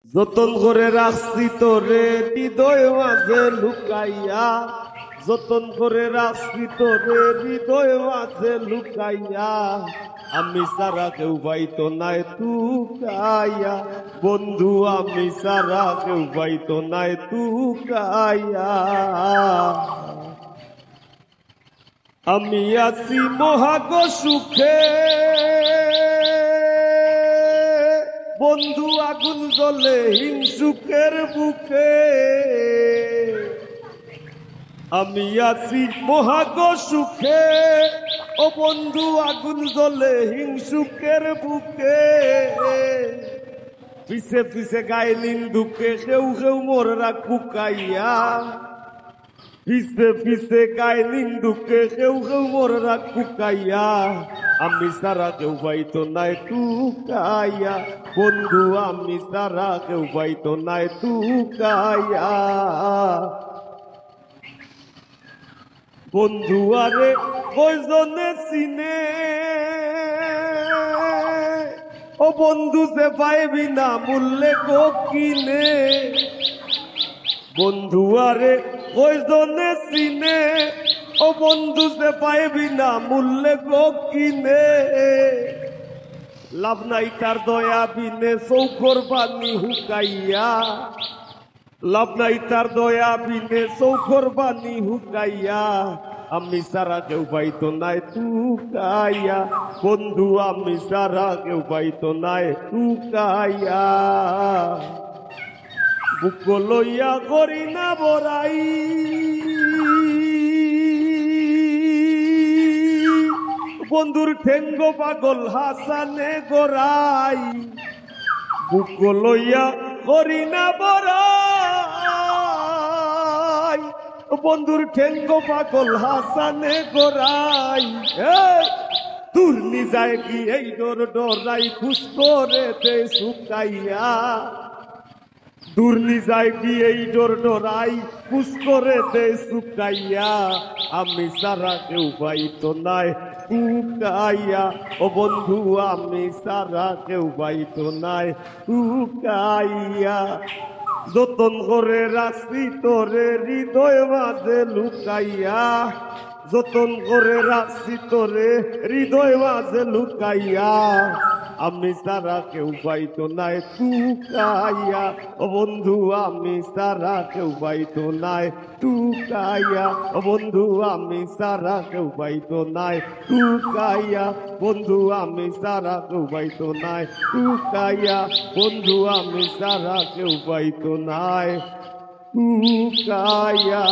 যতন করে রাখছি তোরে হৃদয় মাঝে লুকাইয়া, যতন করে রাখছি তোরে হৃদয় মাঝে লুকাইয়া, আমি সারা কেউ পাইতো নাই তুকাইয়া, বন্ধু আমি সারা কেউ পাইতো নাই তুকাইয়া। আমি আছি মহাগ সুখে, বন্ধু আগুন জ্বলে হিংসুকের বুকে। আমি আছি মহাগ সুখে, ও বন্ধু আগুন জ্বলে হিংসুকের বুকে। পিছে পিছে গায়ে নিন্দুকে কেউ কেউ মোর রাখ কুকাইয়া, পিছে পিছে গায়ে নিন্দুকে কেউ কেউ মোর রাখ কুকাইয়া, আমি সারা কেউ পাইতো নাই তুকাইয়া, বন্ধু আমি সারা কেউ পাইতো নাই তুকাইয়া। বন্ধু আরে কয়জনে চিনে, ও বন্ধু যে পাইবি না মূল্যে গো কিনে। বন্ধু আরে কয়জনে চিনে, ও বন্ধু যে পাইবি না মূল্যে গো কিনে। লাভ নাই তার দয়া বিনে চৌখর পানি হুকাইয়া, লাভ নাই তার দয়া বিনে চৌখর পানি হুকাইয়া, আমি সারা কেউ পাইতো নাই তুকাইয়া, বন্ধু আমি সারা কেউ পাইতো নাই তুকাইয়া। বুক লইয়া করি না বড়াই, বন্ধুর ঠেঙ্গ পাগল হাসানে গোরাই। বুক লইয়া করি না বড়াই, বন্ধুর ঠেঙ্গ পাগল হাসানে গোরাই। দূর নি যায় কি এই ডোর ডোরাই খুশ করে দে শুকাইয়া, দূর্নি যায় কি এই ডোর ডোরাই খুশ করে দে শুকাইয়া, আমি সারা কেউ পাইতো নাই তুকাইয়া, ও বন্ধু আমি সারা কেউ পাইতো নাই তুকাইয়া। যতন করে রাখছি তোরে হৃদয় মাঝে লুকাইয়া, যতন করে রাখছি তোরে হৃদয় মাঝে লুকাইয়া, আমি সারা কেউ পাইতো নাই তুকাইয়া, ও বন্ধু আমি সারা কেউ পাইতো নাই তুকাইয়া, ও বন্ধু আমি সারা কেউ পাইতো নাই তুকাইয়া, বন্ধু আমি সারা কেউ পাইতো নাই তুকাইয়া, বন্ধু আমি সারা কেউ পাইতো নাই তুকাইয়া।